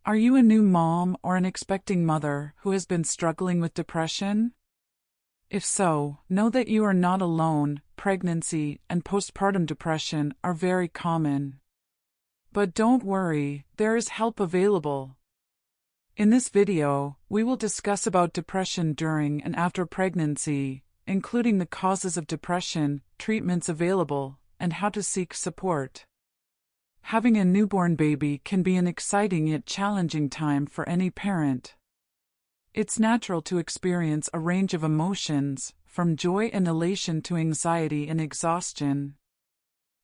Are you a new mom or an expecting mother who has been struggling with depression? If so, know that you are not alone. Pregnancy and postpartum depression are very common. But don't worry, there is help available. In this video, we will discuss about depression during and after pregnancy, including the causes of depression, treatments available, and how to seek support. Having a newborn baby can be an exciting yet challenging time for any parent. It's natural to experience a range of emotions, from joy and elation to anxiety and exhaustion.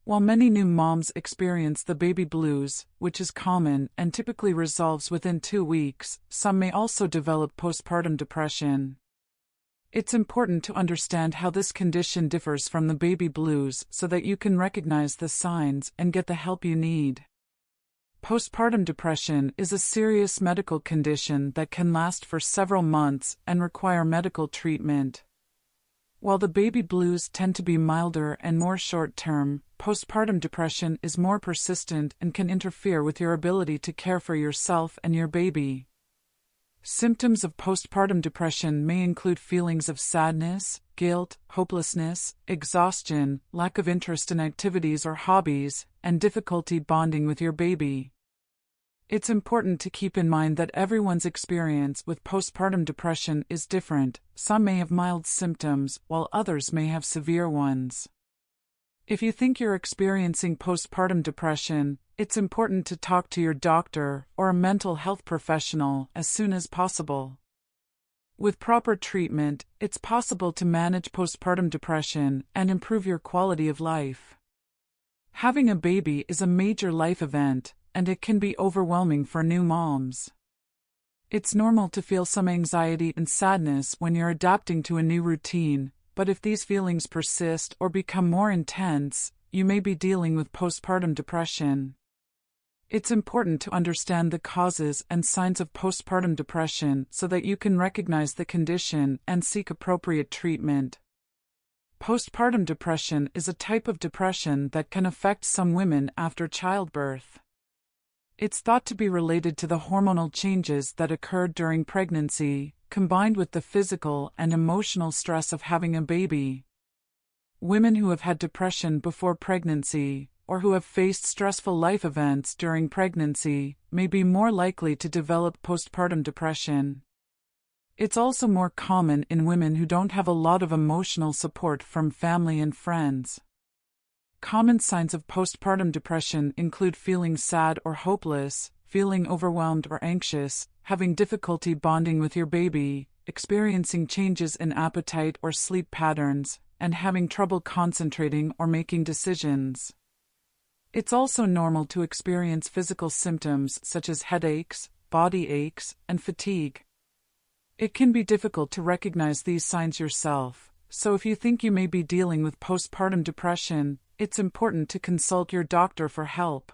While many new moms experience the baby blues, which is common and typically resolves within 2 weeks, some may also develop postpartum depression. It's important to understand how this condition differs from the baby blues so that you can recognize the signs and get the help you need. Postpartum depression is a serious medical condition that can last for several months and require medical treatment. While the baby blues tend to be milder and more short-term, postpartum depression is more persistent and can interfere with your ability to care for yourself and your baby. Symptoms of postpartum depression may include feelings of sadness, guilt, hopelessness, exhaustion, lack of interest in activities or hobbies, and difficulty bonding with your baby. It's important to keep in mind that everyone's experience with postpartum depression is different. Some may have mild symptoms, while others may have severe ones. If you think you're experiencing postpartum depression, it's important to talk to your doctor or a mental health professional as soon as possible. With proper treatment, it's possible to manage postpartum depression and improve your quality of life. Having a baby is a major life event, and it can be overwhelming for new moms. It's normal to feel some anxiety and sadness when you're adapting to a new routine, but if these feelings persist or become more intense, you may be dealing with postpartum depression. It's important to understand the causes and signs of postpartum depression so that you can recognize the condition and seek appropriate treatment. Postpartum depression is a type of depression that can affect some women after childbirth. It's thought to be related to the hormonal changes that occurred during pregnancy, combined with the physical and emotional stress of having a baby. Women who have had depression before pregnancy, or who have faced stressful life events during pregnancy, may be more likely to develop postpartum depression. It's also more common in women who don't have a lot of emotional support from family and friends. Common signs of postpartum depression include feeling sad or hopeless, feeling overwhelmed or anxious, having difficulty bonding with your baby, experiencing changes in appetite or sleep patterns, and having trouble concentrating or making decisions. It's also normal to experience physical symptoms such as headaches, body aches, and fatigue. It can be difficult to recognize these signs yourself, so if you think you may be dealing with postpartum depression, it's important to consult your doctor for help.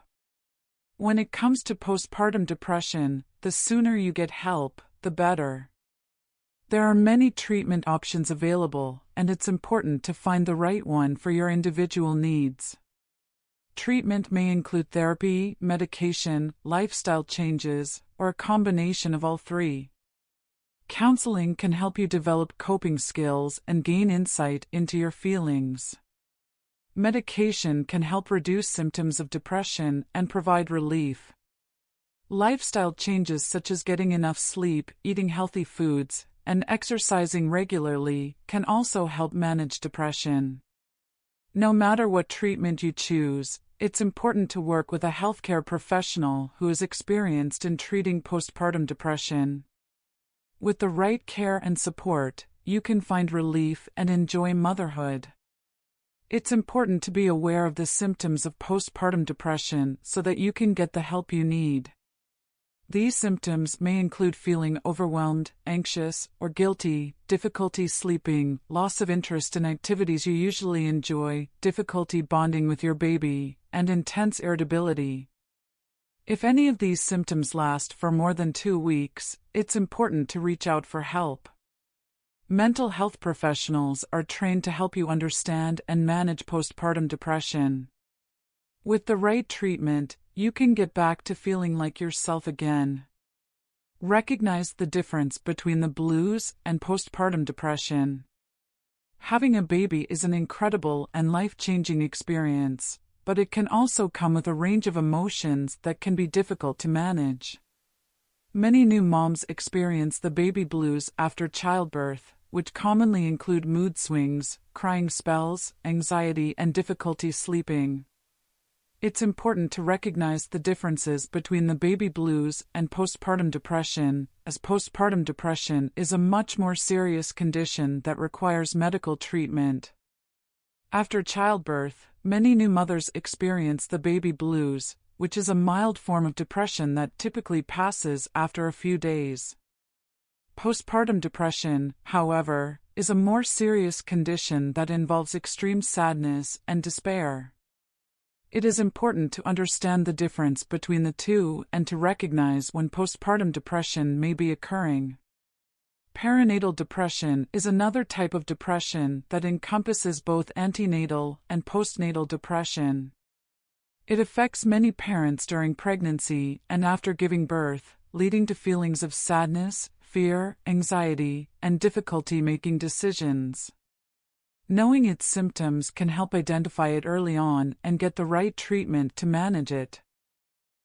When it comes to postpartum depression, the sooner you get help, the better. There are many treatment options available, and it's important to find the right one for your individual needs. Treatment may include therapy, medication, lifestyle changes, or a combination of all three. Counseling can help you develop coping skills and gain insight into your feelings. Medication can help reduce symptoms of depression and provide relief. Lifestyle changes such as getting enough sleep, eating healthy foods, and exercising regularly can also help manage depression. No matter what treatment you choose, it's important to work with a healthcare professional who is experienced in treating postpartum depression. With the right care and support, you can find relief and enjoy motherhood. It's important to be aware of the symptoms of postpartum depression so that you can get the help you need. These symptoms may include feeling overwhelmed, anxious, or guilty, difficulty sleeping, loss of interest in activities you usually enjoy, difficulty bonding with your baby, and intense irritability. If any of these symptoms last for more than 2 weeks, it's important to reach out for help. Mental health professionals are trained to help you understand and manage postpartum depression. With the right treatment, you can get back to feeling like yourself again. Recognize the difference between the blues and postpartum depression. Having a baby is an incredible and life-changing experience, but it can also come with a range of emotions that can be difficult to manage. Many new moms experience the baby blues after childbirth, which commonly include mood swings, crying spells, anxiety, and difficulty sleeping. It's important to recognize the differences between the baby blues and postpartum depression, as postpartum depression is a much more serious condition that requires medical treatment. After childbirth, many new mothers experience the baby blues, which is a mild form of depression that typically passes after a few days. Postpartum depression, however, is a more serious condition that involves extreme sadness and despair. It is important to understand the difference between the two and to recognize when postpartum depression may be occurring. Perinatal depression is another type of depression that encompasses both antenatal and postnatal depression. It affects many parents during pregnancy and after giving birth, leading to feelings of sadness, fear, anxiety, and difficulty making decisions. Knowing its symptoms can help identify it early on and get the right treatment to manage it.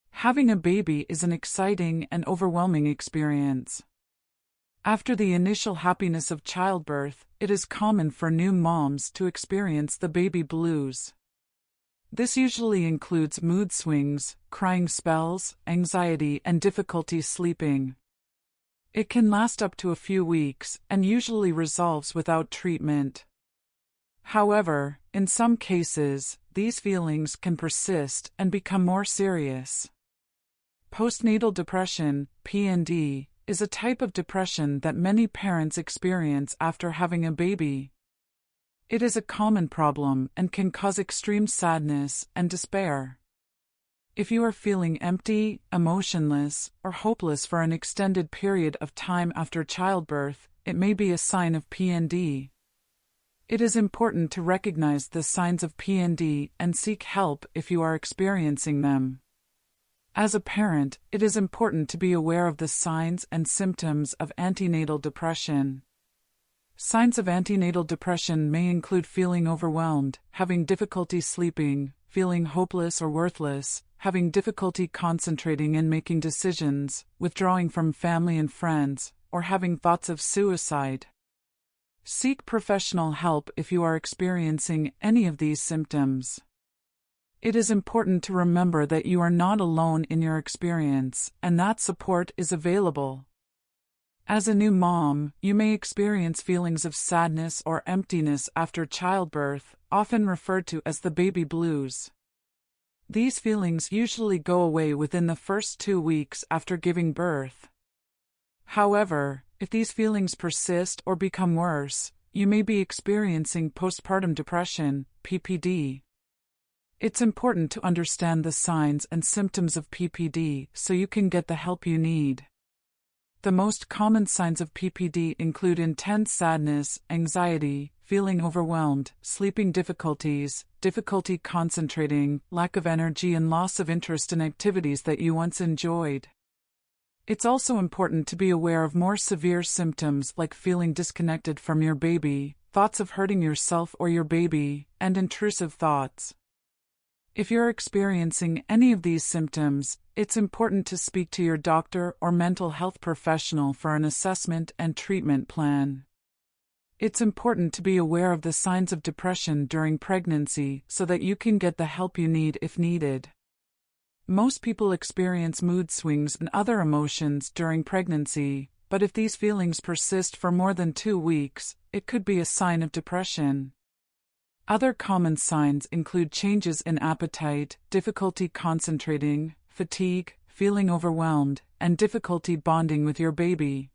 Having a baby is an exciting and overwhelming experience. After the initial happiness of childbirth, it is common for new moms to experience the baby blues. This usually includes mood swings, crying spells, anxiety, and difficulty sleeping. It can last up to a few weeks and usually resolves without treatment. However, in some cases, these feelings can persist and become more serious. Postnatal depression, PND, is a type of depression that many parents experience after having a baby. It is a common problem and can cause extreme sadness and despair. If you are feeling empty, emotionless, or hopeless for an extended period of time after childbirth, it may be a sign of PND. It is important to recognize the signs of PND and seek help if you are experiencing them. As a parent, it is important to be aware of the signs and symptoms of antenatal depression. Signs of antenatal depression may include feeling overwhelmed, having difficulty sleeping, feeling hopeless or worthless, having difficulty concentrating and making decisions, withdrawing from family and friends, or having thoughts of suicide. Seek professional help if you are experiencing any of these symptoms. It is important to remember that you are not alone in your experience, and that support is available. As a new mom, you may experience feelings of sadness or emptiness after childbirth, often referred to as the baby blues. These feelings usually go away within the first 2 weeks after giving birth. However, if these feelings persist or become worse, you may be experiencing postpartum depression, PPD. It's important to understand the signs and symptoms of PPD so you can get the help you need. The most common signs of PPD include intense sadness, anxiety, feeling overwhelmed, sleeping difficulties, difficulty concentrating, lack of energy, and loss of interest in activities that you once enjoyed. It's also important to be aware of more severe symptoms like feeling disconnected from your baby, thoughts of hurting yourself or your baby, and intrusive thoughts. If you're experiencing any of these symptoms, it's important to speak to your doctor or mental health professional for an assessment and treatment plan. It's important to be aware of the signs of depression during pregnancy so that you can get the help you need if needed. Most people experience mood swings and other emotions during pregnancy, but if these feelings persist for more than 2 weeks, it could be a sign of depression. Other common signs include changes in appetite, difficulty concentrating, fatigue, feeling overwhelmed, and difficulty bonding with your baby.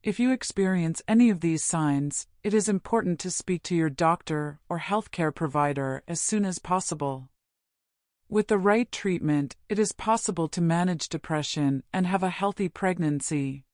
If you experience any of these signs, it is important to speak to your doctor or healthcare provider as soon as possible. With the right treatment, it is possible to manage depression and have a healthy pregnancy.